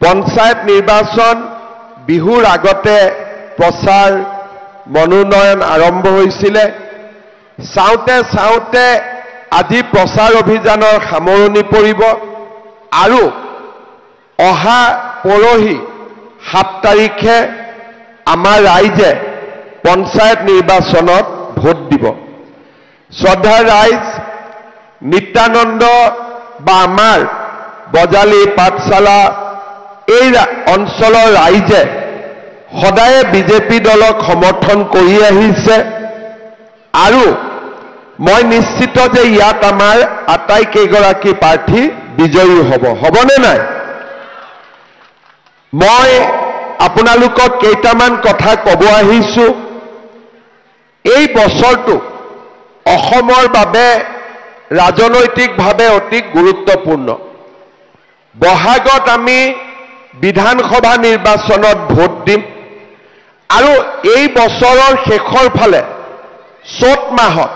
পঞ্চায়ত নিৰ্বাচন বিহুৰ আগতে প্ৰচাৰ মনোনয়ন আৰম্ভ হৈছিলে চাওঁতে চাওঁতে আজি প্ৰচাৰ অভিযানৰ সামৰণি পৰিব আৰু অহা পৰহি 7 তাৰিখে আমাৰ ৰাইজে পঞ্চায়ত নিৰ্বাচনত ভোট দিব শ্ৰদ্ধাৰ ৰাইজ নিত্যানন্দ বা আমাৰ বজালী পাঠশালা এই অঞ্চলৰ ৰাইজে সদায় বিজেপি দলক সমৰ্থন কৰি আহিছে আৰু মই নিশ্চিত যে ইয়াত আমাৰ আটাইকেইগৰাকী প্ৰাৰ্থী বিজয়ী হ'বনে নাই মই আপোনালোকক কেইটামান কথা ক'ব আহিছো এই বছৰটো অসমৰ বাবে ৰাজনৈতিকভাৱে অতি গুৰুত্বপূৰ্ণ বহাগত আমি বিধানসভা নিৰ্বাচনত ভোট দিম আৰু এই বছৰৰ শেষৰ ফালে চ'ত মাহত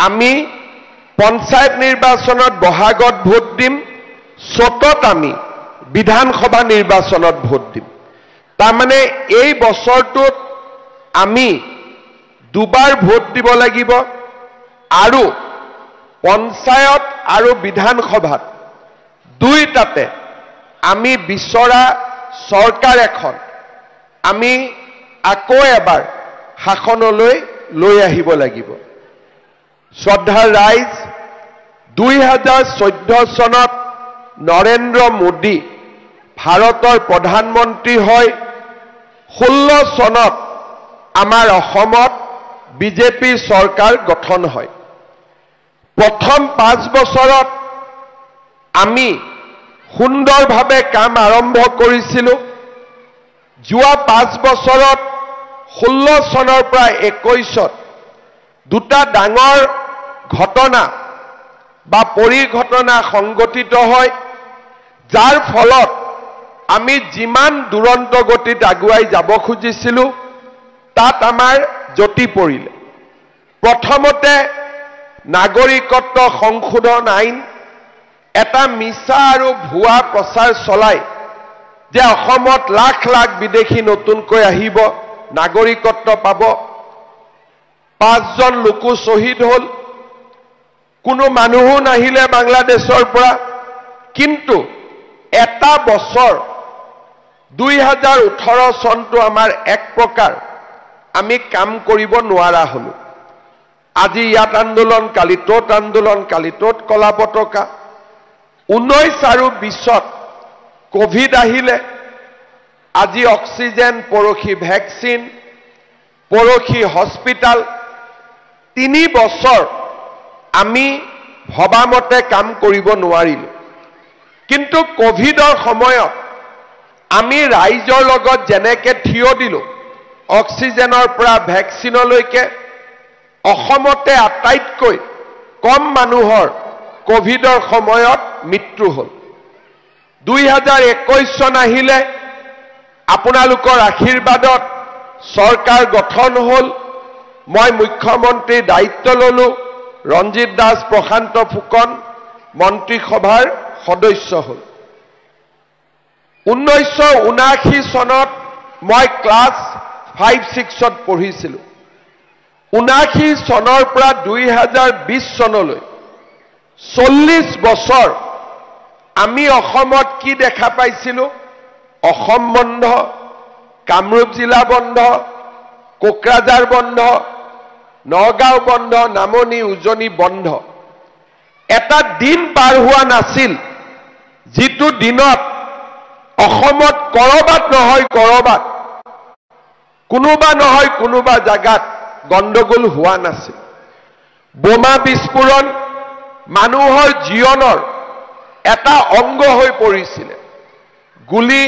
আমি পঞ্চায়ত নিৰ্বাচনত বহাগত ভোট দিম চ'তত আমি বিধানসভা নিৰ্বাচনত ভোট দিম তাৰমানে এই বছৰটোত আমি দুবাৰ ভোট দিব লাগিব আৰু পঞ্চায়ত আৰু বিধানসভাত দুইটাতে আমি বিচৰা চৰকাৰ এখন আমি আকৌ এবাৰ শাসনলৈ লৈ আহিব লাগিব শ্ৰদ্ধাৰ ৰাইজ 2014 চনত নৰেন্দ্ৰ মোদী ভাৰতৰ প্ৰধানমন্ত্ৰী হয় 16 চনত আমাৰ অসমত বিজেপি চৰকাৰ গঠন হয় প্ৰথম 5 বছৰত আমি সুন্দৰভাৱে কাম আৰম্ভ কৰিছিলোঁ যোৱা 5 বছৰত 16 চনৰ পৰা 21ত দুটা ডাঙৰ ঘটনা বা পৰিঘটনা সংঘটিত হয় যাৰ ফলত আমি যিমান দুৰন্ত গতিত আগুৱাই যাব খুজিছিলোঁ তাত আমাৰ জটি পৰিলে প্ৰথমতে নাগৰিকত্ব সংশোধন আইন এটা মিছা আৰু ভুৱা প্ৰচাৰ চলাই যে অসমত লাখ লাখ বিদেশী নতুনকৈ আহিব নাগৰিকত্ব পাব 5 জন লোকো শহীদ হল কোনো মানুহো নাহিলে বাংলাদেশৰ পৰা কিন্তু এটা বছৰ 2018 চনটো আমাৰ এক প্ৰকাৰ আমি কাম কৰিব নোৱাৰা হলো আজি ইয়াত আন্দোলন কালি তত আন্দোলন কালি তত কলা পতাকা 19 আৰু 20ত কোভিড আহিলে আজি অক্সিজেন পৰখি ভ্যাকচিন পৰখি হস্পিটাল 3 বছৰ আমি ভবামতে কাম কৰিব নোৱাৰিলো কিন্তু কোভিডৰ সময়ত আমি ৰাইজৰ লগত যেনেকে থিয় দিলো অক্সিজেনৰ পৰা ভ্যাকচিনলৈকে অসমতে আটাইতকৈ কম মানুহৰ কোভিডৰ সময়ত মৃত্যু হল 2021 চন আহিলে আপোনালোকৰ আশীৰ্বাদত চৰকাৰ গঠন হল মই মুখ্যমন্ত্ৰী দায়িত্ব ললো ৰঞ্জিত দাস প্ৰশান্ত ফুকন মন্ত্ৰীসভাৰ সদস্য হল 1979 চনত মই ক্লাছ 5-6ত পঢ়িছিলো 79 চনৰ পৰা 2020 চনলৈ 40 বছৰ আমি অসমত কি দেখা পাইছিলো অসম বন্ধ কামৰূপ জিলা বন্ধ কোকৰাঝাৰ বন্ধ নগাঁও বন্ধ নামনি উজনি বন্ধ এটা দিন পাৰ হোৱা নাছিল যিটো দিনত অসমত কৰবাত নহয় কৰবাত কোনোবা নহয় কোনোবা জাগাত গণ্ডগোল হোৱা নাছিল বোমা বিস্ফোৰণ মানুহৰ জীৱনৰ এটা অংগ হৈ পৰিছিল গুলি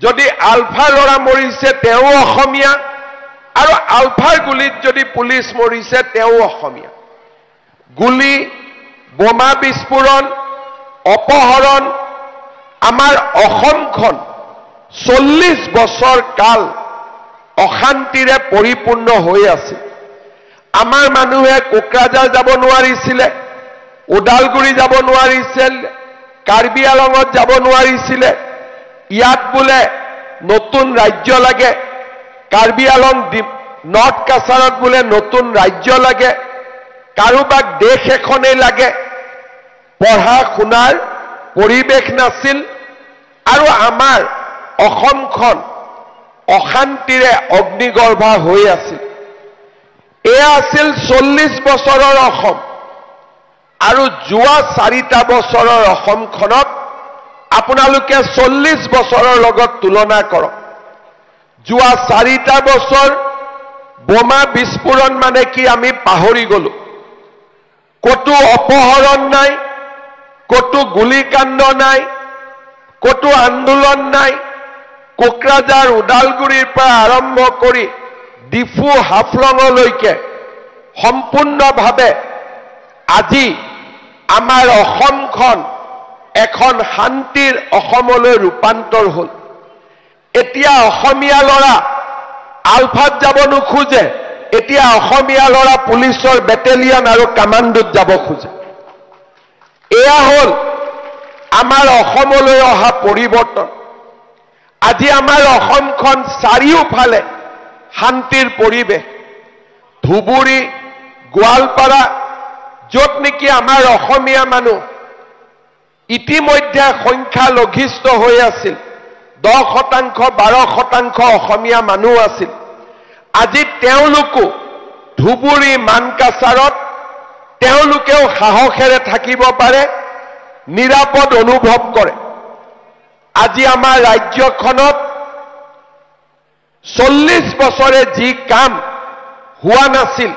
যদি আলফা লৰা মৰিছে তেও অসমীয়া আৰু আলফাৰ গুলিত যদি পুলিচ মৰিছে তেও অসমীয়া গুলি বোমা বিস্ফোৰণ অপহৰণ আমাৰ অসমখন 40 বছৰ কাল অশান্তিৰে পৰিপূৰ্ণ হৈ আছে আমাৰ মানুহে কোকৰাঝাৰ যাব নোৱাৰিছিলে ওদালগুৰি যাব নোৱাৰিছিল কাৰ্বি আলঙত যাব নোৱাৰিছিলে ইয়াত বোলে নতুন ৰাজ্য লাগে, কাৰ্বি আলং নৰ্থ কাছাৰত বোলে নতুন ৰাজ্য লাগে, কাৰোবাক দেশ এখনেই লাগে, পঢ়া শুনাৰ পৰিৱেশ নাছিল আৰু আমাৰ অসমখন অশান্তিৰে অগ্নিগৰ্ভা হৈ আছিল। এয়া আছিল 40 বছৰৰ অসম আৰু যোৱা 4টা বছৰৰ অসমখনক আপোনালোকে 40 বছৰৰ লগত তুলনা কৰক। যোৱা 4টা বছৰ বোমা বিস্ফোৰণ মানে কি আমি পাহৰি গলো। কতো অপহৰণ নাই, কতো গুলীকাণ্ড নাই, কতো আন্দোলন নাই। কোকৰাঝাৰ ওদালগুৰিৰ পৰা আৰম্ভ কৰি ডিফু হাফলঙলৈকে সম্পূৰ্ণভাৱে আজি আমাৰ অসমখন এখন শান্তিৰ অসমলৈ ৰূপান্তৰ হ'ল। এতিয়া অসমীয়া ল'ৰা আলফাত যাব নোখোজে, এতিয়া অসমীয়া ল'ৰা পুলিচৰ বেটেলিয়ন আৰু কামাণ্ডোত যাব খোজে। এয়া হ'ল আমাৰ অসমলৈ অহা পৰিৱৰ্তন। আজি আমাৰ অসমখন চাৰিওফালে শান্তিৰ পৰিৱেশ। ধুবুৰী, গোৱালপাৰা, য'ত নেকি আমাৰ অসমীয়া মানুহ ইতিমধ্যে সংখ্যালঘিষ্ঠ হৈ আছিল, 10%, 12% অসমীয়া মানুহ আছিল। আজি তেওঁলোকো ধুবুৰী মানকাছাৰত তেওঁলোকেও সাহসেৰে থাকিব পাৰে, নিৰাপদ অনুভৱ কৰে। আজি আমাৰ ৰাজ্যখনত 40 বছৰে যি কাম হোৱা নাছিল,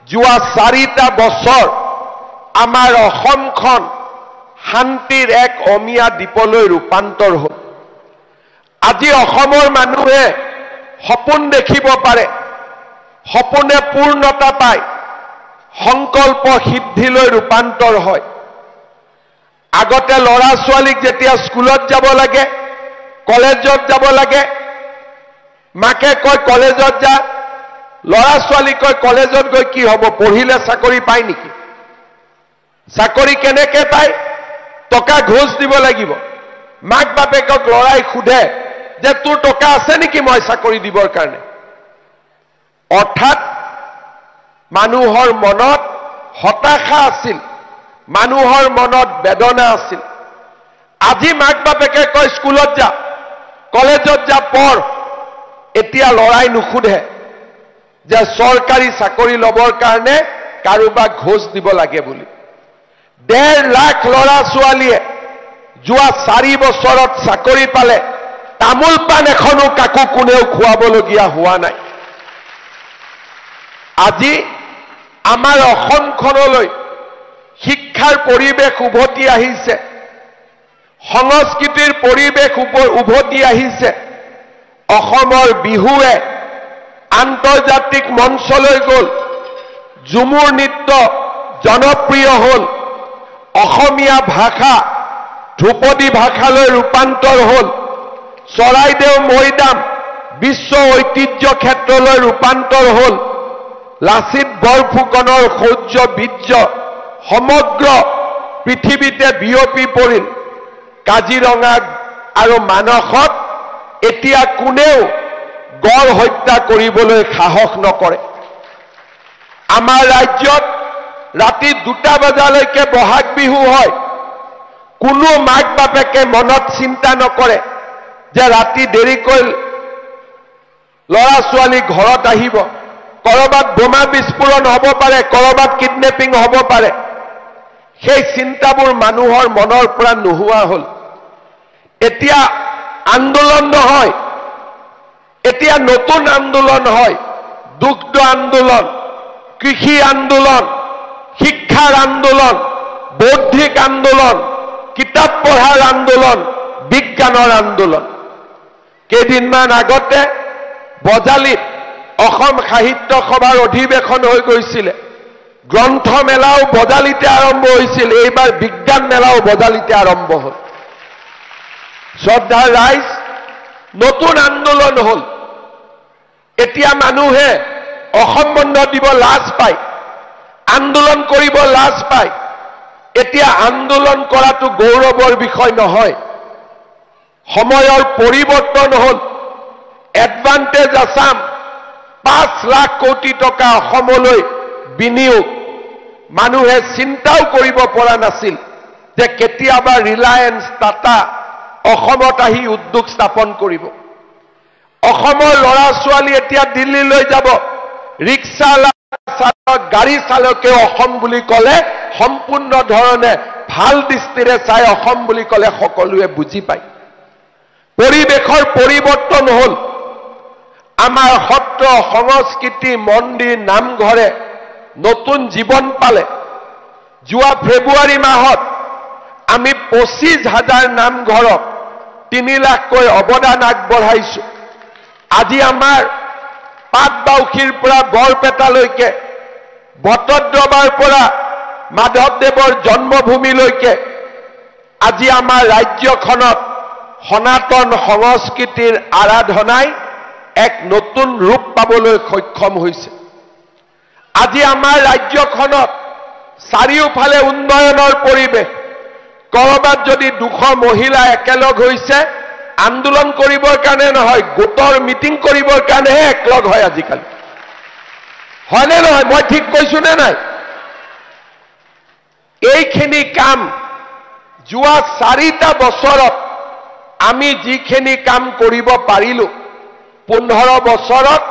যোৱা 4টা বছৰ আমাৰ অসমখন শান্তিৰ এক অমিয়া দ্বীপলৈ ৰূপান্তৰ হ'ল। আজি অসমৰ মানুহে সপোন দেখিব পাৰে, সপোনে পূৰ্ণতা পায়, সংকল্প সিদ্ধিলৈ ৰূপান্তৰ হয়। আগতে ল'ৰা ছোৱালীক যেতিয়া স্কুলত যাব লাগে, কলেজত যাব লাগে, মাকে কয় কলেজত যা, ল'ৰা ছোৱালী কয় কলেজত গৈ কি হ'ব, পঢ়িলে চাকৰি পায় নেকি? চাকৰি কেনেকে পায়? টকা ঘোষ দিব লাগিব। মাক বাপেকক ল'ৰাই সোধে যে তোৰ টকা আছে নেকি মই চাকৰি দিবৰ কাৰণে? অৰ্থাৎ মানুহৰ মনত হতাশা আছিল, মানুহৰ মনত বেদনা আছিল। আজি মাক বাপেকে কয় স্কুলত যা, কলেজত যা, পঢ়। এতিয়া ল'ৰাই নুসুধে যে চৰকাৰী চাকৰি ল'বৰ কাৰণে কাৰোবাক ঘোষ দিব লাগে বুলি। 1.5 লাখ ল'ৰা ছোৱালীয়ে যোৱা 4 বছৰত চাকৰি পালে, তামোল পাণ এখনো কাকো কোনেও খুৱাবলগীয়া হোৱা নাই। আজি আমাৰ অসমখনলৈ শিক্ষাৰ পৰিৱেশ উভতি আহিছে, সংস্কৃতিৰ পৰিৱেশ উভতি আহিছে। অসমৰ বিহুৱে আন্তৰ্জাতিক মঞ্চলৈ গ'ল, ঝুমুৰ নৃত্য জনপ্ৰিয় হ'ল, অসমীয়া ভাষা ধ্ৰুপদী ভাষালৈ ৰূপান্তৰ হ'ল, চৰাইদেউ মৈদাম বিশ্ব ঐতিহ্য ক্ষেত্ৰলৈ ৰূপান্তৰ হ'ল, লাচিত বৰফুকনৰ শৌৰ্য বীৰ্য সমগ্ৰ পৃথিৱীতে বিয়পি পৰিল। কাজিৰঙা আৰু মানসত এতিয়া কোনেও গড় হত্যা কৰিবলৈ সাহস নকৰে। আমাৰ ৰাজ্যত ৰাতি 2টা বজালৈকে বহাগ বিহু হয়। কোনো মাক বাপেকে মনত চিন্তা নকৰে যে ৰাতি দেৰিকৈ ল'ৰা ছোৱালী ঘৰত আহিব, কৰবাত বোমা বিস্ফোৰণ হ'ব পাৰে, কৰবাত কিডনেপিং হ'ব পাৰে। সেই চিন্তাবোৰ মানুহৰ মনৰ পৰা নোহোৱা হ'ল। এতিয়া আন্দোলন নহয়, এতিয়া নতুন আন্দোলন হয়। দুগ্ধ আন্দোলন, কৃষি আন্দোলন, শিক্ষাৰ আন্দোলন, বৌদ্ধিক আন্দোলন, কিতাপ পঢ়াৰ আন্দোলন, বিজ্ঞানৰ আন্দোলন। কেইদিনমান আগতে বজালিত অসম সাহিত্য সভাৰ অধিৱেশন হৈ গৈছিলে। গ্ৰন্থ মেলাও বজালিতে আৰম্ভ হৈছিল, এইবাৰ বিজ্ঞান মেলাও বজালিতে আৰম্ভ হ'ল। শ্ৰদ্ধাৰ ৰাইজ, নতুন আন্দোলন হ'ল। এতিয়া মানুহে অসম বন্ধ দিব লাজ পায়, আন্দোলন কৰিব লাজ পায়। এতিয়া আন্দোলন কৰাটো গৌৰৱৰ বিষয় নহয়। সময়ৰ পৰিৱৰ্তন হ'ল এডভান্টেজ আসাম 5 লাখ কোটি টকা অসমলৈ বিনিয়োগ মানুহে চিন্তাও কৰিব পৰা নাছিল যে কেতিয়াবা ৰিলায়েন্স টাটা অসমত আহি উদ্যোগ স্থাপন কৰিব অসমৰ ল'ৰা ছোৱালী এতিয়া দিল্লীলৈ যাব ৰিক্সা চালক গাড়ী চালকে অসম বুলি ক'লে সম্পূৰ্ণ ধৰণে ভাল দৃষ্টিৰে চাই অসম বুলি ক'লে সকলোৱে বুজি পায় পৰিৱেশৰ পৰিৱৰ্তন হ'ল আমাৰ সত্ৰ সংস্কৃতি মন্দিৰ নামঘৰে নতুন জীৱন পালে যোৱা ফেব্ৰুৱাৰী মাহত আমি 25,000 নামঘৰক 3 লাখকৈ অৱদান আগবঢ়াইছো আজি আমাৰ পাটবাউসীৰ পৰা বৰপেটালৈকে বটদ্ৰৱাৰ পৰা মাধৱদেৱৰ জন্মভূমিলৈকে আজি আমাৰ ৰাজ্যখনত সনাতন সংস্কৃতিৰ আৰাধনাই এক নতুন ৰূপ পাবলৈ সক্ষম হৈছে আজি আমাৰ ৰাজ্যখনত চাৰিওফালে উন্নয়নৰ পৰিৱেশ কৰবাত যদি 200 মহিলা একেলগ হৈছে আন্দোলন কৰিবৰ কাৰণে নহয় গোটৰ মিটিং কৰিবৰ কাৰণেহে একলগ হয় আজিকালি হয়নে নহয় মই ঠিক কৈছো নে নাই এইখিনি কাম যোৱা 4টা বছৰত আমি যিখিনি কাম কৰিব পাৰিলো 15 বছৰত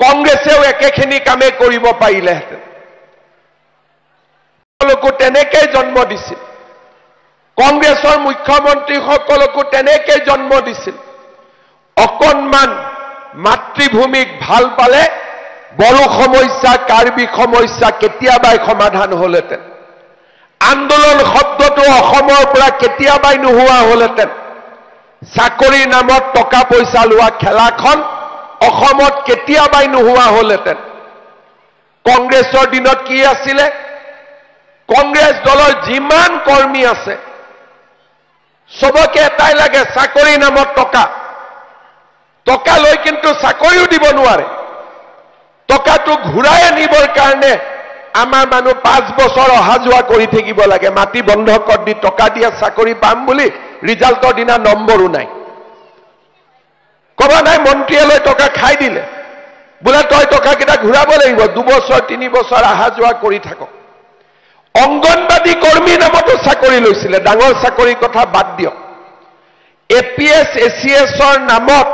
কংগ্ৰেছেও একেখিনি কামে কৰিব পাৰিলেহেঁতেন সকলকো তেনেকৈ জন্ম দিছিল কংগ্ৰেছৰ মুখ্যমন্ত্ৰীসকলকো তেনেকৈ জন্ম দিছিল অকণমান মাতৃভূমিক ভাল পালে বড়ো সমস্যা কাৰ্বি সমস্যা কেতিয়াবাই সমাধান হ'লহেঁতেন আন্দোলন শব্দটো অসমৰ পৰা কেতিয়াবাই নোহোৱা হ'লহেঁতেন চাকৰিৰ নামত টকা পইচা লোৱা খেলাখন অসমত কেতিয়াবাই নোহোৱা হ'লহেঁতেন কংগ্ৰেছৰ দিনত কি আছিলে কংগ্ৰেছ দলৰ যিমান কৰ্মী আছে সবকে এটাই লাগে চাকৰিৰ নামত টকা লৈ কিন্তু চাকৰিও দিব নোৱাৰে টকাটো ঘূৰাই আনিবৰ কাৰণে আমাৰ মানুহ 5 বছৰ অহা যোৱা কৰি থাকিব লাগে মাটি বন্ধকত দি টকা দিয়া চাকৰি পাম বুলি ৰিজাল্টৰ দিনা নম্বৰো নাই কবা নাই মন্ত্ৰীয়ে লৈ টকা খাই দিলে বোলে তই টকাকেইটা ঘূৰাব লাগিব 2 বছৰ 3 বছৰ অহা যোৱা কৰি থাকক অংগনবাদী কৰ্মী নামতো চাকৰি লৈছিলে ডাঙৰ চাকৰিৰ কথা বাদ দিয়ক এপিএছ এচিএছৰ নামত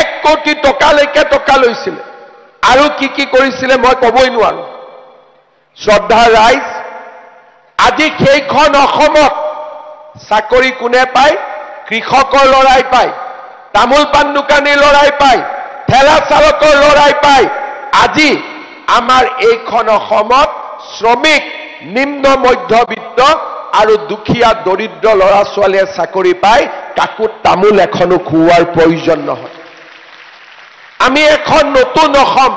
1 কোটি টকালৈকে টকা লৈছিলে আৰু কি কৰিছিলে মই ক'বই নোৱাৰো শ্ৰদ্ধা ৰাইজ আজি সেইখন অসমত চাকৰি কোনে পায় কৃষকৰ লৰাই পায় তামোল পাণ দোকানীৰ লৰাই পায় ঠেলা চালকৰ লৰাই পায় আজি আমাৰ এইখন অসমত শ্ৰমিক নিম্ন মধ্যবিত্ত আৰু দুখীয়া দৰিদ্ৰ ল'ৰা ছোৱালীয়ে চাকৰি পায় কাকো তামোল এখনো খুওৱাৰ প্ৰয়োজন নহয় আমি এখন নতুন অসম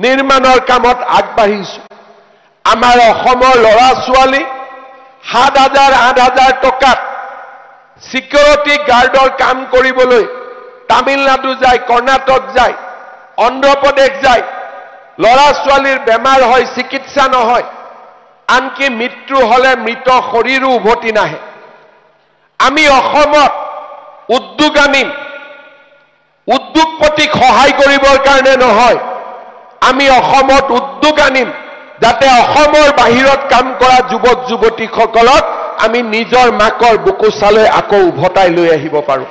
নিৰ্মাণৰ কামত আগবাঢ়িছো আমাৰ অসমৰ ল'ৰা ছোৱালী 7,000 8,000 টকাত সিকিউৰিটি গাৰ্ডৰ কাম কৰিবলৈ তামিলনাডু যায় কৰ্ণাটক যায় অন্ধ্ৰপ্ৰদেশ যায় ল'ৰা ছোৱালীৰ বেমাৰ হয় চিকিৎসা নহয় আনকি মৃত্যু হলে মৃত শৰীৰো উভতি নাহে আমি অসমত উদ্যোগ আনিম উদ্যোগপতিক সহায় কৰিবৰ কাৰণে নহয় আমি অসমত উদ্যোগ আনিম যাতে অসমৰ বাহিৰত কাম কৰা যুৱক যুৱতীসকলক আমি নিজৰ মাকৰ বুকুচালৈ আকৌ উভতাই লৈ আহিব পাৰো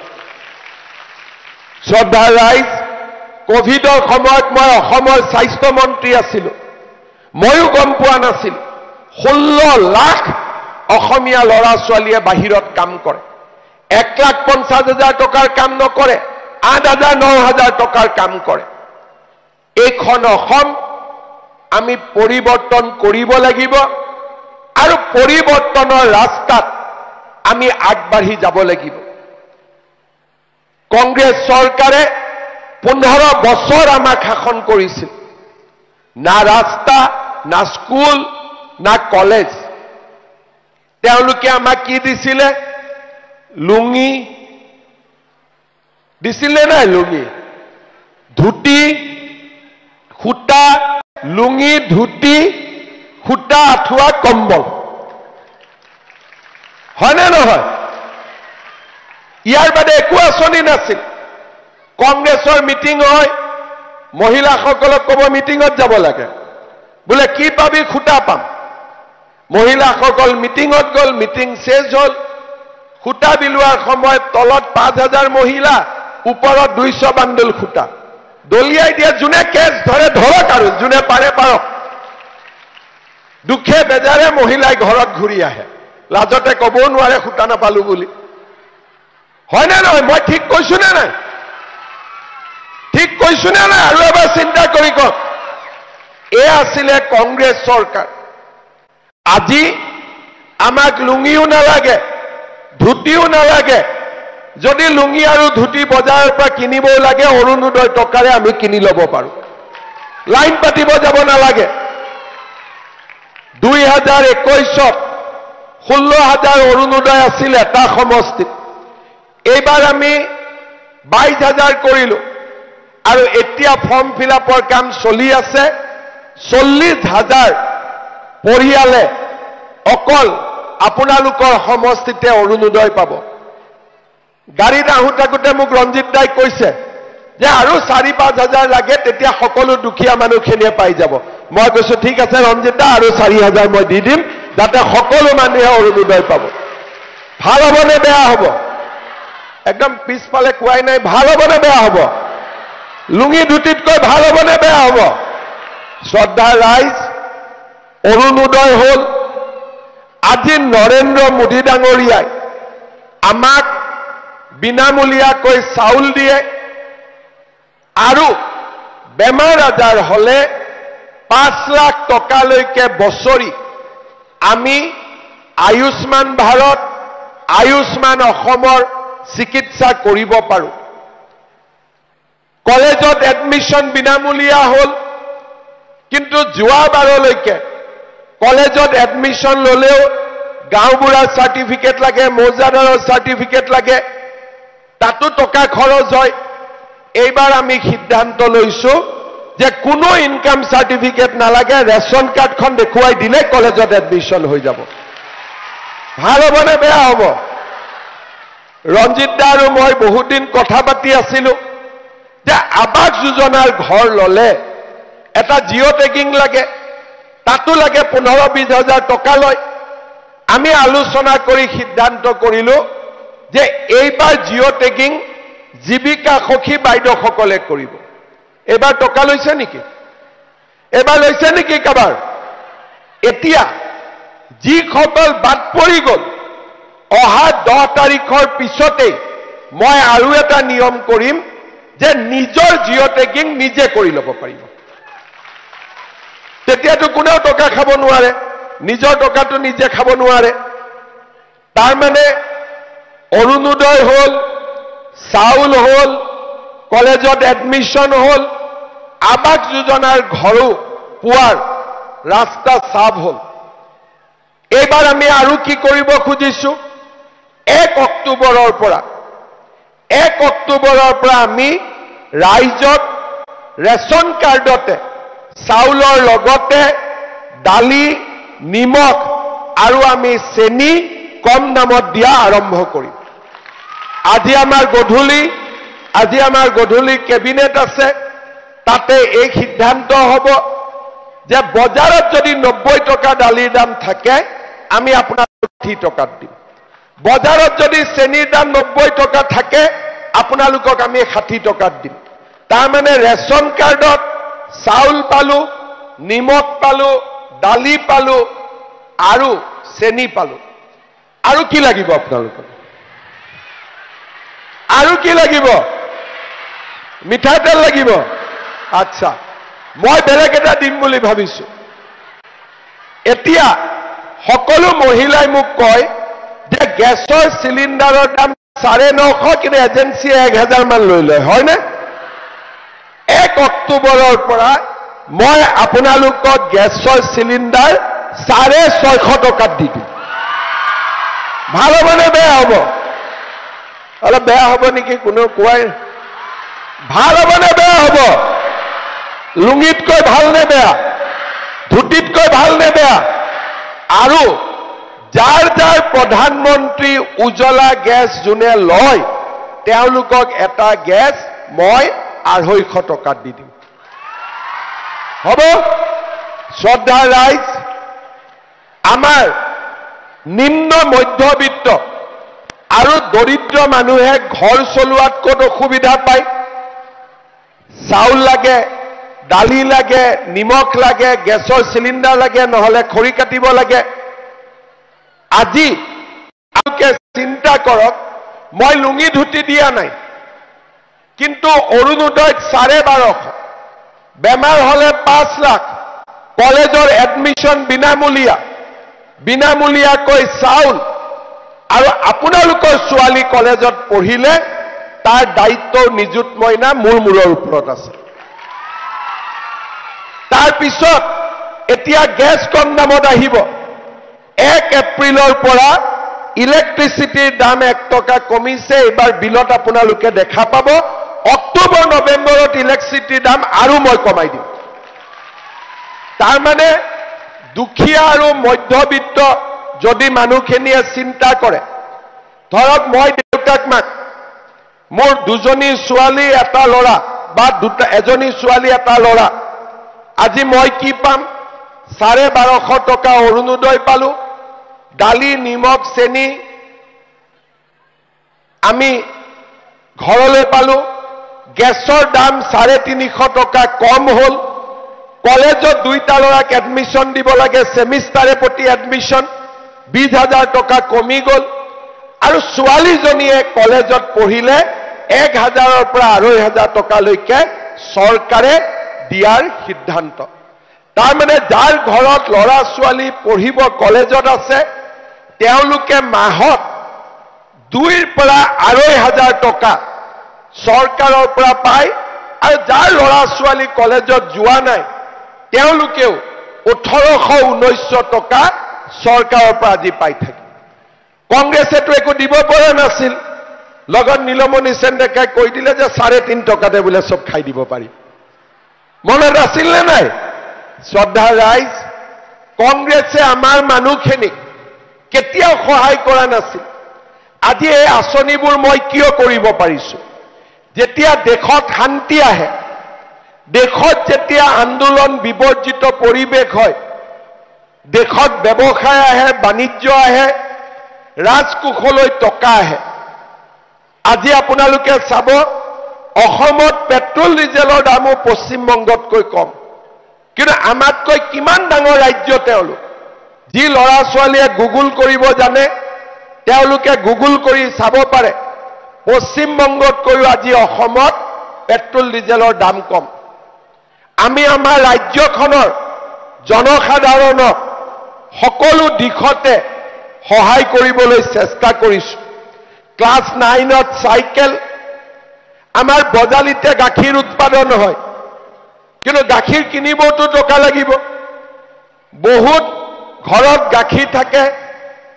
শ্ৰদ্ধা ৰাইজ কোভিডৰ সময়ত মই অসমৰ স্বাস্থ্য মন্ত্ৰী আছিলো ময়ো গম পোৱা নাছিল 16 লাখ অসমীয়া ল'ৰা ছোৱালীয়ে বাহিৰত কাম কৰে 1,50,000 টকাৰ কাম নকৰে 8,000 9,000 টকাৰ কাম কৰে এইখন অসম আমি পৰিৱৰ্তন কৰিব লাগিব আৰু পৰিৱৰ্তনৰ ৰাস্তাত আমি আগবাঢ়ি যাব লাগিব কংগ্ৰেছ চৰকাৰে 15 বছৰ আমাক শাসন কৰিছিল না ৰাস্তা না স্কুল না কলেজ তেওঁলোকে আমাক কি দিছিলে লুঙি দিছিলে নাই লুঙি ধুতি খুটা লুঙি ধুতি খুটা আঠুৱা কম্বল হয়নে নহয় ইয়াৰ বাদে একো আঁচনি নাছিল কংগ্ৰেছৰ মিটিং হয় মহিলাসকলক ক'ব মিটিঙত যাব লাগে বোলে কি পাবি খুটা পাম মহিলাসকল মিটিঙত গ'ল মিটিং শেষ হ'ল খুটা বিলোৱাৰ সময়ত তলত 5000 মহিলা ওপৰত 200 বান্ডল খুটা দলিয়াই দিয়ে যোনে কেছ ধৰে ধৰক আৰু যোনে পাৰে পাৰক দুখে বেজাৰে মহিলাই ঘৰত ঘূৰি আহে লাজতে ক'ব নোৱাৰে খুটা নাপালো বুলি হয় না নহয় মই ঠিক কৈছো নে নাই ঠিক কৈছো নে নাই আৰু এবাৰ চিন্তা কৰি কওক এ আছিলে কংগ্ৰেছ চৰকাৰ আজি আমাক লুঙিও নালাগে ধুতিও নালাগে যদি লুঙি আৰু ধুতি বজাৰৰ পৰা কিনিব লাগে অৰুণোদয় টকাৰে আমি কিনি ল'ব পাৰো লাইন পাতিব যাব নালাগে 2021 16,000 অৰুণোদয় আছিল এটা সমষ্টিত এইবাৰ আমি 22,000 কৰিলো আৰু এতিয়া ফৰ্ম ফিলআপৰ কাম চলি আছে 40,000 পৰিয়ালে অকল আপোনালোকৰ সমষ্টিতে অৰুণোদয় পাব গাড়ীত আহোঁতে মোক ৰঞ্জিত দাই কৈছে যে আৰু 4-5,000 লাগে তেতিয়া সকলো দুখীয়া মানুহখিনিয়ে পাই যাব মই কৈছো ঠিক আছে ৰঞ্জিত দা আৰু 4,000 মই দি দিম যাতে সকলো মানুহে অৰুণোদয় পাব ভাল হ'ব নে বেয়া হ'ব একদম পিছফালে কোৱাই নাই ভাল হ'ব নে বেয়া হ'ব লুঙি ধুতিতকৈ ভাল হ'ব নে বেয়া হ'ব শ্ৰদ্ধাৰ ৰাইজ অৰুণোদয় হ'ল আজি নৰেন্দ্ৰ মোদী ডাঙৰীয়াই আমাক বিনামূলীয়াকৈ চাউল দিয়ে আৰু বেমাৰ আজাৰ হলে 5 লাখ টকালৈকে বছৰি আমি আয়ুষ্মান ভাৰত আয়ুষ্মান অসমৰ চিকিৎসা কৰিব পাৰো কলেজত এডমিশন বিনামূলীয়া হ'ল কিন্তু যোৱাবাৰলৈকে কলেজত এডমিশন ললেও গাঁওবুঢ়াৰ সাৰ্টিফিকেট লাগে মৌজাদাৰৰ সাৰ্টিফিকেট লাগে তাতো টকা খৰচ হয় এইবাৰ আমি সিদ্ধান্ত লৈছো যে কোনো ইনকাম সাৰ্টিফিকেট নালাগে ৰেশন কাৰ্ডখন দেখুৱাই দিলে কলেজত এডমিশন হৈ যাব ভাল হ'ব নে বেয়া হ'ব ৰঞ্জিত দা আৰু মই বহুত দিন কথা পাতি আছিলো যে আবাস যোজনাৰ ঘৰ ললে এটা জিঅ' টেগিং লাগে তাতো লাগে 15-20 হাজাৰ টকা লয় আমি আলোচনা কৰি সিদ্ধান্ত কৰিলো যে এইবাৰ জিঅ' টেগিং জীৱিকা সখী বাইদেউসকলে কৰিব এবাৰ টকা লৈছে নেকি এবাৰ লৈছে নেকি কাবাৰ এতিয়া যিসকল বাদ পৰি গ'ল অহা 10 তাৰিখৰ পিছতে মই আৰু এটা নিয়ম কৰিম যে নিজৰ জিঅ' টেগিং নিজে কৰি ল'ব পাৰিব তেতিয়াতো কোনেও টকা খাব নোৱাৰে নিজৰ টকাটো নিজে খাব নোৱাৰে তাৰ মানে অৰুণোদয় হ'ল চাউল হ'ল কলেজত এডমিশন হ'ল আবাস যোজনাৰ ঘৰো পোৱাৰ ৰাস্তা সাফ হ'ল এইবাৰ আমি আৰু কি কৰিব খুজিছো 1 অক্টোবৰৰ পৰা আমি ৰাইজক ৰেশন কাৰ্ডতে চাউলৰ লগতে দালি নিমখ আৰু আমি চেনি কম দামত দিয়া আৰম্ভ কৰিম আজি আমাৰ গধূলি কেবিনেট আছে তাতে এই সিদ্ধান্ত হ'ব যে বজাৰত যদি 90 টকা দালিৰ দাম থাকে আমি আপোনালোকক 60 টকাত দিম বজাৰত যদি চেনিৰ দাম 90 টকা থাকে আপোনালোকক আমি 60 টকাত দিম তাৰ মানে ৰেশন কাৰ্ডত চাউল পালো নিমখ পালো দালি পালো আৰু চেনি পালো আৰু কি লাগিব আপোনালোকক আৰু কি লাগিব মিঠাতেল লাগিব আচ্ছা মই বেলেগ এটা দিম বুলি ভাবিছো এতিয়া সকলো মহিলাই মোক কয় যে গেছৰ সিলিন্ডাৰৰ দাম 950 কিন্তু এজেন্সিয়ে 1000 মান লৈ লয় হয় না 1 অক্টোবৰৰ পৰা মই আপোনালোকক গেছৰ সিলিন্ডাৰ 650 টকাত দি দিম ভাল হ'ব নে বেয়া হ'ব অলপ বেয়া হ'ব নেকি কোনো কোৱাই ভাল হ'ব নে বেয়া হ'ব লুঙিতকৈ ভাল নে বেয়া ধুতিতকৈ ভাল নে বেয়া আৰু যাৰ যাৰ প্ৰধানমন্ত্ৰী উজ্জ্বলা গেছ যোনে লয় তেওঁলোকক এটা গেছ মই 250 টকাত দি দিম হ'ব শ্ৰদ্ধা ৰাইজ আমাৰ নিম্ন মধ্যবিত্ত আৰু দৰিদ্ৰ মানুহে ঘৰ চলোৱাত ক'ত অসুবিধা পায় চাউল লাগে দালি লাগে নিমখ লাগে গেছৰ চিলিণ্ডাৰ লাগে নহলে খৰি কাটিব লাগে আজি আপোনালোকে চিন্তা কৰক মই লুঙি ধুতি দিয়া নাই কিন্তু অৰুণোদয়ত 1250 বেমাৰ হলে 5 লাখ কলেজৰ এডমিশন বিনামূলীয়াকৈ চাউল আৰু আপোনালোকৰ ছোৱালী কলেজত পঢ়িলে তাৰ দায়িত্ব নিযুত মইনা মূৰৰ ওপৰত আছে তাৰ পিছত এতিয়া গেছ কম দামত আহিব 1 এপ্ৰিলৰ পৰা ইলেক্ট্ৰিচিটিৰ দাম 1 টকা কমিছে এবাৰ বিলত আপোনালোকে দেখা পাব অক্টোবৰ নৱেম্বৰত ইলেক্ট্ৰিচিটিৰ দাম আৰু মই কমাই দিম তাৰ মানে দুখীয়া আৰু মধ্যবিত্ত যদি মানুহখিনিয়ে চিন্তা কৰে ধৰক মই দেউতাক মাক মোৰ দুজনী ছোৱালী এটা ল'ৰা বা এজনী ছোৱালী এটা ল'ৰা আজি মই কি পাম 1250 টকা অৰুণোদয় পালো দালি নিমখ চেনি আমি ঘৰলৈ পালো গেছৰ দাম 350 টকা কম হল কলেজত দুইটা ল'ৰাক এডমিশন দিব লাগে সেমিষ্টাৰে প্ৰতি এডমিশন 20,000 টকা কমি গল আৰু ছোৱালীজনীয়ে কলেজত পঢ়িলে 1,000ৰ পৰা 2,500 টকালৈকে চৰকাৰে দিয়াৰ সিদ্ধান্ত তাৰ মানে যাৰ ঘৰত ল'ৰা ছোৱালী পঢ়িব কলেজত আছে তেওঁলোকে মাহত 2ৰ পৰা 2,500 টকা চৰকাৰৰ পৰা পায় আৰু যাৰ ল'ৰা ছোৱালী কলেজত যোৱা নাই তেওঁলোকেও 1,800-1,900 টকা চৰকাৰৰ পৰা আজি পাই থাকে কংগ্ৰেছেতো একো দিব পৰা নাছিল লগত নীলমণি সেনডেকাই কৈ দিলে যে 3.5 টকাতে বোলে সব খাই দিব পাৰি মনত আছিল নে নাই শ্ৰদ্ধা ৰাইজ কংগ্ৰেছে আমাৰ মানুহখিনিক কেতিয়াও সহায় কৰা নাছিল আজি এই আঁচনিবোৰ মই কিয় কৰিব পাৰিছো যেতিয়া দেশত শান্তি আহে দেশত যেতিয়া আন্দোলন বিবৰ্জিত পৰিৱেশ হয় দেশত ব্যৱসায় আহে বাণিজ্য আহে ৰাজকোষলৈ টকা আহে আজি আপোনালোকে চাব অসমত পেট্ৰল ডিজেলৰ দামো পশ্চিমবংগতকৈ কম কিন্তু আমাতকৈ কিমান ডাঙৰ ৰাজ্য তেওঁলোক যি ল'ৰা ছোৱালীয়ে গুগল কৰিব জানে তেওঁলোকে গুগল কৰি চাব পাৰে পশ্চিমবংগতকৈ আজি অসমত পেট্ৰল ডিজেলৰ দাম কম আমি আমাৰ ৰাজ্যখনৰ জনসাধাৰণক সকলো দিশতে সহায় কৰিবলৈ চেষ্টা কৰিছো ক্লাছ 9ত সাইকেল আমাৰ বজালিতে গাখীৰ উৎপাদন হয় কিন্তু গাখীৰ কিনিবতো টকা লাগিব বহুত ঘৰত গাখীৰ থাকে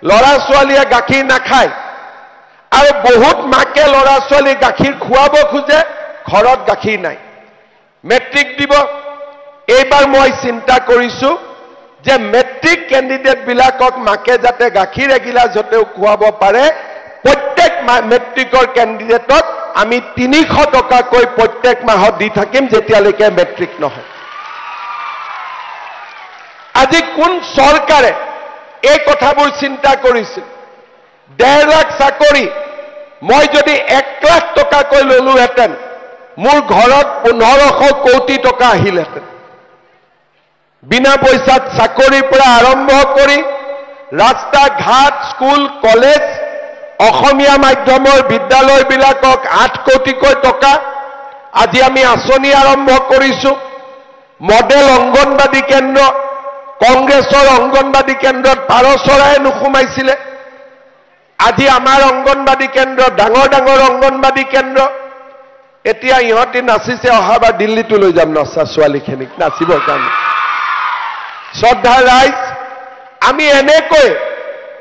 ল'ৰা ছোৱালীয়ে গাখীৰ নাখায় আৰু বহুত মাকে ল'ৰা ছোৱালী গাখীৰ খুৱাব খোজে ঘৰত গাখীৰ নাই মেট্ৰিক দিব এইবাৰ মই চিন্তা কৰিছো যে মেট্ৰিক ক্যান্ডিডেট বিলাকক মাকে যাতে গাখীৰ এগিলাস যতেও খুৱাব পাৰে প্ৰত্যেক মেট্ৰিকৰ ক্যান্ডিডেটক আমি 300 টকাকৈ প্ৰত্যেক মাহত দি থাকিম যেতিয়ালৈকে মেট্ৰিক নহয় আজি কোন চৰকাৰে এই কথাবোৰ চিন্তা কৰিছিল 1.5 লাখ চাকৰি মই যদি 1 লাখ টকাকৈ ললোহেঁতেন মোৰ ঘৰত 1500 কোটি টকা আহিলহেঁতেন বিনা পইচাত চাকৰিৰ পৰা আৰম্ভ কৰি ৰাস্তা ঘাট স্কুল কলেজ অসমীয়া মাধ্যমৰ বিদ্যালয়বিলাকক 8 কোটিকৈ টকা আজি আমি আঁচনি আৰম্ভ কৰিছো মডেল অংগনবাদী কেন্দ্ৰ কংগ্ৰেছৰ অংগনবাদী কেন্দ্ৰত পাৰ চৰাই নুসুমাইছিলে আজি আমাৰ অংগনবাদী কেন্দ্ৰ ডাঙৰ ডাঙৰ অংগনবাদী কেন্দ্ৰ এতিয়া ইহঁতে নাচিছে অহাবাৰ দিল্লীটো লৈ যাম নচা ছোৱালীখিনিক নাচিবৰ কাৰণে শ্ৰদ্ধা ৰাইজ আমি এনেকৈ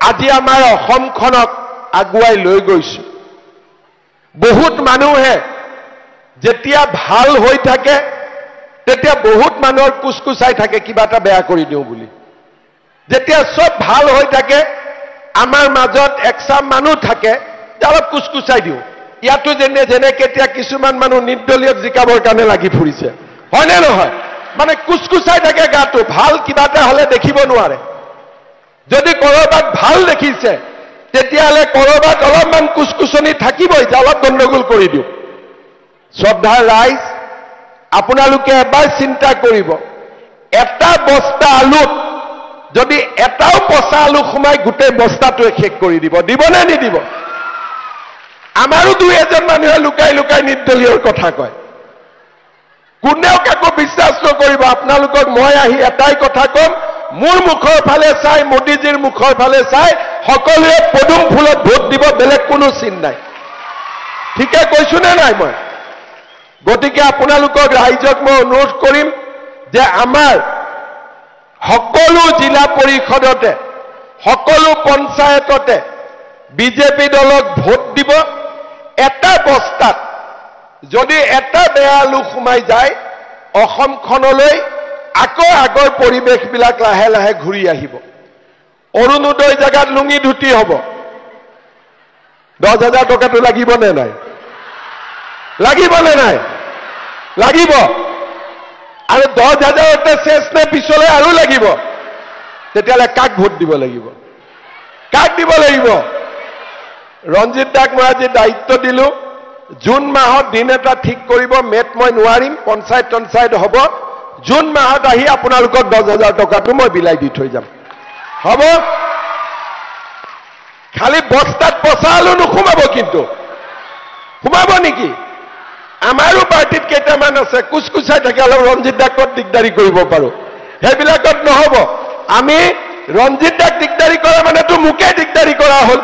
আজি আমাৰ অসমখনক আগুৱাই লৈ গৈছো বহুত মানুহে যেতিয়া ভাল হৈ থাকে তেতিয়া বহুত মানুহৰ কুচকুচাই থাকে কিবা এটা বেয়া কৰি দিও বুলি যেতিয়া সব ভাল হৈ থাকে আমাৰ মাজত একচাম মানুহ থাকে যে অলপ কুচকুচাই দিওঁ ইয়াতো যেনে কেতিয়া কিছুমান মানুহ নিৰ্দলীয়ক জিকাবৰ কাৰণে লাগি ফুৰিছে হয়নে নহয় মানে কুচকুচাই থাকে গাটো ভাল কিবা এটা হলে দেখিব নোৱাৰে যদি কৰবাত ভাল দেখিছে তেতিয়াহলে কৰবাত অলপমান কুচকুচনি থাকিবই যে অলপ গণ্ডগোল কৰি দিওঁ শ্ৰদ্ধাৰ ৰাইজ আপোনালোকে এবাৰ চিন্তা কৰিব এটা বস্তা আলুত যদি এটাও পচা আলু সোমাই গোটেই বস্তাটোৱে শেষ কৰি দিব নে নিদিব আমাৰো দুই এজন মানুহে লুকাই লুকাই নিৰ্দলীয়ৰ কথা কয় কোনেও কাকো বিশ্বাস নকৰিব আপোনালোকক মই আহি এটাই কথা কম মোৰ মুখৰ ফালে চাই মোদীজীৰ মুখৰ ফালে চাই সকলোৱে পদুম ফুলত ভোট দিব বেলেগ কোনো চিন নাই ঠিকে কৈছো নে নাই মই গতিকে আপোনালোকক ৰাইজক মই অনুৰোধ কৰিম যে আমাৰ সকলো জিলা পৰিষদতে সকলো পঞ্চায়ততে বিজেপি দলক ভোট দিব এটা বস্তাত যদি এটা বেয়া আলু সোমাই যায় অসমখনলৈ আকৌ আগৰ পৰিৱেশবিলাক লাহে লাহে ঘূৰি আহিব অৰুণোদয় জাগাত লুঙি ধুতি হ'ব 10,000 টকাটো লাগিব নে নাই লাগিব আৰু 10,000তে শেষ নে পিছলৈ আৰু লাগিব তেতিয়ালে কাক ভোট দিব লাগিব ৰঞ্জিত দাক মই আজি দায়িত্ব দিলো জুন মাহত দিন এটা ঠিক কৰিব মেট মই নোৱাৰিম পঞ্চায়ত হ'ব জুন মাহত আহি আপোনালোকক 10,000 টকাটো মই বিলাই দি থৈ যাম হ'ব খালি বস্তাত পচা আলু নোসোমাব কিন্তু সোমাব নেকি আমাৰো পাৰ্টিত কেইটামান আছে কুচকুচাই থাকে অলপ ৰঞ্জিত দাকত দিগদাৰি কৰিব পাৰো সেইবিলাকত নহব আমি ৰঞ্জিত দাক দিগদাৰি কৰা মানেতো মোকে দিগদাৰি কৰা হ'ল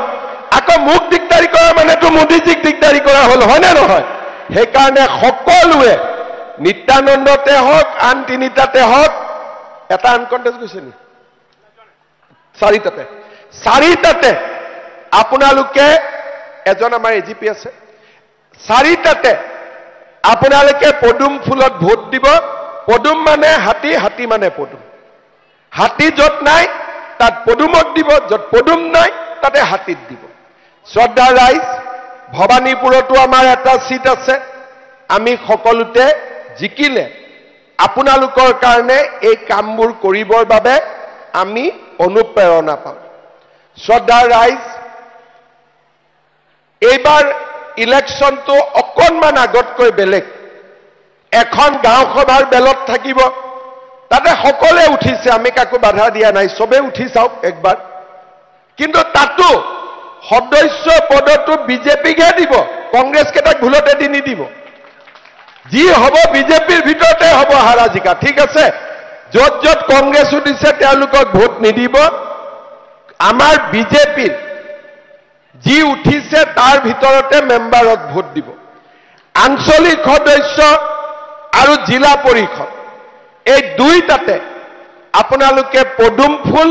আকৌ মোক দিগদাৰি কৰা মানেতো মোদীজীক দিগদাৰি কৰা হ'ল হয়নে নহয় সেইকাৰণে সকলোৱে নিত্যানন্দতে হওক আন তিনিটাতে হওক এটা আনকণ্টেজ গৈছে নি চাৰিটাতে আপোনালোকে এজন আমাৰ এজিপি আছে চাৰিটাতে আপোনালোকে পদুম ফুলত ভোট দিব পদুম মানে হাতী মানে পদুম হাতী য'ত নাই তাত পদুমক দিব য'ত পদুম নাই তাতে হাতীত দিব শ্ৰদ্ধাৰ ৰাইজ ভবানীপুৰতো আমাৰ এটা সিট আছে আমি সকলোতে জিকিলে আপোনালোকৰ কাৰণে এই কামবোৰ কৰিবৰ বাবে আমি অনুপ্ৰেৰণা পাম শ্ৰদ্ধাৰ ৰাইজ এইবাৰ ইলেকশ্যনটো অকণমান আগতকৈ বেলেগ এখন গাঁও সভাৰ বেলত থাকিব তাতে সকলোৱে উঠিছে আমি কাকো বাধা দিয়া নাই সবে উঠি চাওক একবাৰ কিন্তু তাতো সদস্য পদটো বিজেপিকহে দিব কংগ্ৰেছ কেইটাক ভুলতে দি নিদিব যি হ'ব বিজেপিৰ ভিতৰতে হ'ব হাৰা জিকা ঠিক আছে য'ত য'ত কংগ্ৰেছ উঠিছে তেওঁলোকক ভোট নিদিব আমাৰ বিজেপিৰ যি উঠিছে তাৰ ভিতৰতে মেম্বাৰত ভোট দিব আঞ্চলিক সদস্য আৰু জিলা পৰিষদ এই দুইটাতে আপোনালোকে পদুম ফুল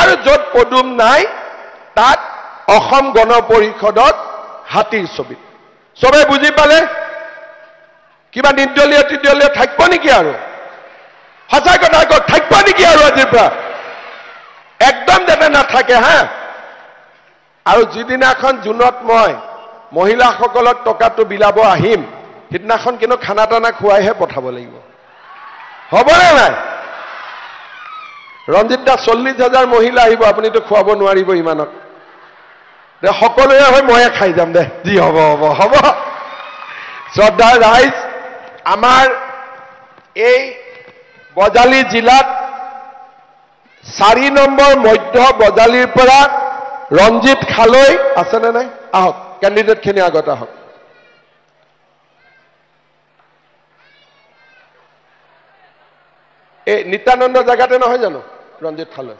আৰু য'ত পদুম নাই তাত অসম গণ পৰিষদত হাতীৰ ছবি সবে বুজি পালে কিবা নিৰ্দলীয় থাকিব নেকি আৰু সঁচা কথা কওক থাকিব নেকি আৰু আজিৰ পৰা একদম যাতে নাথাকে হা আৰু যিদিনাখন জুনত মই মহিলাসকলক টকাটো বিলাব আহিম সিদিনাখন কিন্তু খানা টানা খুৱাইহে পঠাব লাগিব হ'বনে নাই ৰঞ্জিত দা 40,000 মহিলা আহিব আপুনিতো খুৱাব নোৱাৰিব ইমানক সকলোৱে হয় ময়ে খাই যাম দে যি হ'ব শ্ৰদ্ধাৰ ৰাইজ আমাৰ এই বজালী জিলাত 4 নম্বৰ মধ্য বজালীৰ পৰা ৰঞ্জিত খালৈ আছেনে নাই আহক কেণ্ডিডেটখিনি আগত আহক এই নিত্যানন্দ জেগাতে নহয় জানো ৰঞ্জিত খালৈ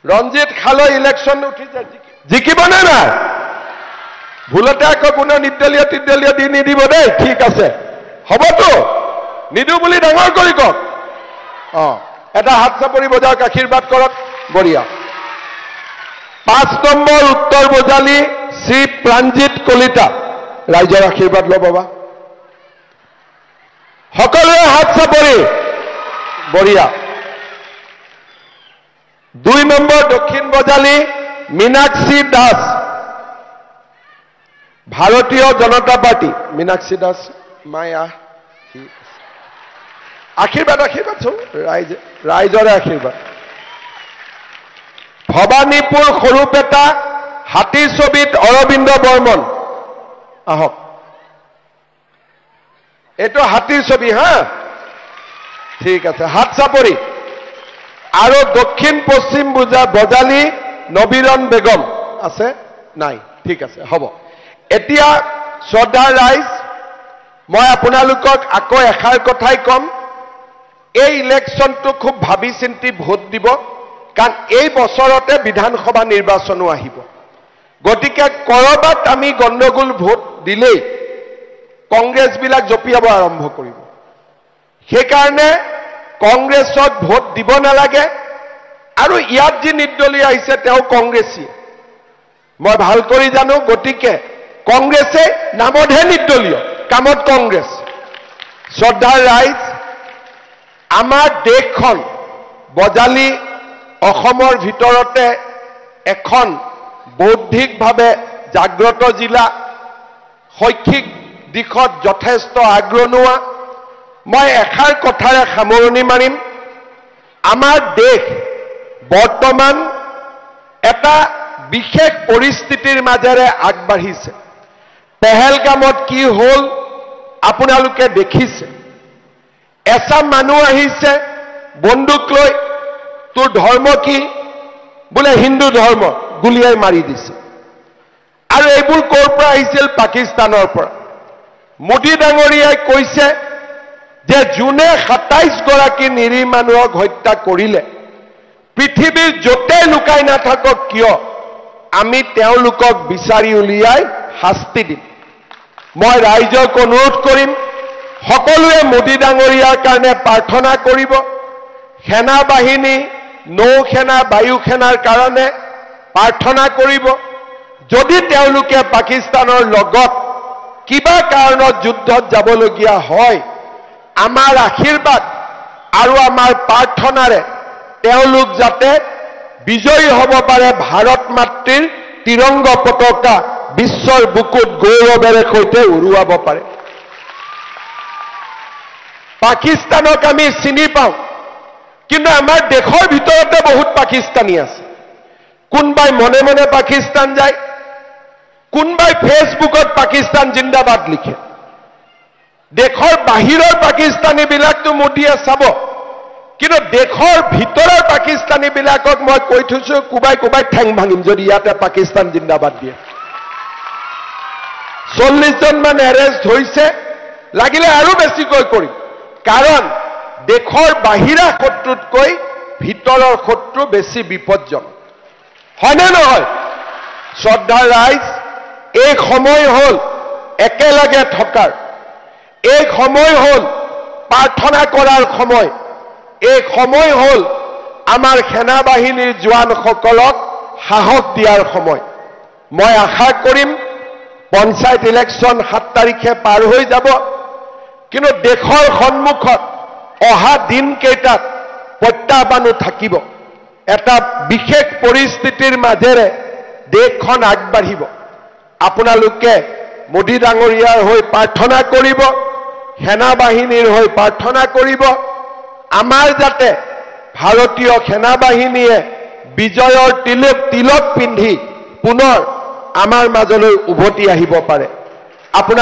ৰঞ্জিত খালৈ ইলেকশ্যন উঠিছে জিকিবনে নাই ভুলতে আকৌ কোনো নিৰ্দলীয় দি নিদিব দেই ঠিক আছে হ'বতো নিদো বুলি ডাঙৰ কৰি কওক এটা হাত চাপৰি বজাওক আশীৰ্বাদ কৰক বঢ়িয়া 5 নম্বৰ উত্তৰ বজালী শ্ৰী প্ৰাণজিত কলিতা ৰাইজৰ আশীৰ্বাদ ল'ব বাবা সকলোৱে হাত চাপৰি বঢ়িয়া 2 নম্বৰ দক্ষিণ বজালী মীনাক্ষী দাস, ভাৰতীয় জনতা পাৰ্টি। মীনাক্ষী দাস মায়া, আশীৰ্বাদ আশীৰ্বাদ চোন ৰাইজৰে আশীৰ্বাদ। ভবানীপুৰ সৰুপেটা হাতী ছবিত অৰবিন্দ বৰ্মন, আহক। এইটো হাতীৰ ছবি, হা, ঠিক আছে, হাত চাপৰি। আৰু দক্ষিণ পশ্চিম বজালী নবীৰণ বেগম আছে নাই? ঠিক আছে, হ'ব। এতিয়া শ্ৰদ্ধাৰ ৰাইজ, মই আপোনালোকক আকৌ এষাৰ কথাই ক'ম, এই ইলেকশ্যনটো খুব ভাবি চিন্তি ভোট দিব, কাৰণ এই বছৰতে বিধানসভা নিৰ্বাচনো আহিব। গতিকে ক'ৰবাত আমি গণ্ডগোল ভোট দিলেই কংগ্ৰেছবিলাক জঁপিয়াব আৰম্ভ কৰিব। সেইকাৰণে কংগ্ৰেছত ভোট দিব নালাগে। আৰু ইয়াত যি নিৰ্দলীয় আহিছে তেওঁ কংগ্ৰেছী, মই ভাল কৰি জানো। গতিকে কংগ্ৰেছে নামতহে নিৰ্দলীয়, কামত কংগ্ৰেছ। শ্ৰদ্ধাৰ ৰাইজ, আমাৰ দেশখন বজালী অসমৰ ভিতৰতে এখন বৌদ্ধিকভাৱে জাগ্ৰত জিলা, শৈক্ষিক দিশত যথেষ্ট আগৰণুৱা। মই এষাৰ কথাৰে সামৰণি মাৰিম, আমাৰ দেশ বৰ্তমান এটা বিশেষ পৰিস্থিতিৰ মাজেৰে আগবাঢ়িছে। পেহেলগামত কি হ'ল আপোনালোকে দেখিছে। এচাম মানুহ আহিছে বন্দুক লৈ, তোৰ ধৰ্ম কি? বোলে হিন্দু ধৰ্ম, গুলিয়াই মাৰি দিছে। আৰু এইবোৰ ক'ৰ পৰা আহিছিল? পাকিস্তানৰ পৰা। মোদী ডাঙৰীয়াই কৈছে যে যোনে ২৭ গৰাকী নিৰীহ মানুহক হত্যা কৰিলে পৃথিৱীৰ য'তে লুকাই নাথাকক কিয় আমি তেওঁলোকক বিচাৰি উলিয়াই শাস্তি দিম। মই ৰাইজক অনুৰোধ কৰিম, সকলোৱে মোদী ডাঙৰীয়াৰ কাৰণে প্ৰাৰ্থনা কৰিব। সেনা বাহিনী, নৌসেনা, বায়ুসেনাৰ কাৰণে প্ৰাৰ্থনা কৰিব। যদি তেওঁলোকে পাকিস্তানৰ লগত কিবা কাৰণত যুদ্ধত যাবলগীয়া হয়, আমাৰ আশীৰ্বাদ আৰু আমাৰ প্ৰাৰ্থনাৰে তেওঁলোক যাতে বিজয়ী হ'ব পাৰে, ভাৰত মাতৃৰ তিৰংগ পতাকা বিশ্বৰ বুকুত গৌৰৱেৰে সৈতে উৰুৱাব পাৰে। পাকিস্তানক আমি চিনি পাওঁ, কিন্তু আমাৰ দেশৰ ভিতৰতে বহুত পাকিস্তানী আছে। কোনবাই মনে মনে পাকিস্তান যায়, কোনবাই ফেচবুকত পাকিস্তান জিন্দাবাদ লিখে। দেশৰ বাহিৰৰ পাকিস্তানীবিলাকতো মোদীয়ে চাব, কিন্তু দেশৰ ভিতৰৰ পাকিস্তানীবিলাকক মই কৈ থৈছো, কোবাই কোবাই ঠেং ভাঙিম যদি ইয়াতে পাকিস্তান জিন্দাবাদ দিয়ে। 40 জনমান এৰেষ্ট হৈছে, লাগিলে আৰু বেছিকৈ কৰিম। কাৰণ দেশৰ বাহিৰা শত্ৰুতকৈ ভিতৰৰ শত্ৰু বেছি বিপদজনক, হয়নে নহয়? শ্ৰদ্ধাৰ ৰাইজ, এই সময় হ'ল একেলগে থকাৰ, এই সময় হ'ল প্ৰাৰ্থনা কৰাৰ সময়, এই সময় হ'ল আমাৰ সেনা বাহিনীৰ জোৱানসকলক সাহস দিয়াৰ সময়। মই আশা কৰিম পঞ্চায়ত ইলেকশ্যন 7 তাৰিখে পাৰ হৈ যাব, কিন্তু দেশৰ সন্মুখত অহা দিনকেইটাত প্ৰত্যাহ্বানো থাকিব। এটা বিশেষ পৰিস্থিতিৰ মাজেৰে দেশখন আগবাঢ়িব। আপোনালোকে মোদী ডাঙৰীয়াৰ হৈ প্ৰাৰ্থনা কৰিব, সেনা বাহিনীৰ হৈ প্ৰাৰ্থনা কৰিব, আমাৰ যাতে ভাৰতীয় সেনা বাহিনীয়ে বিজয়ৰ তিলক পিন্ধি পুনৰ আমাৰ মাজলৈ উভতি আহিব পাৰে। আপোনাৰ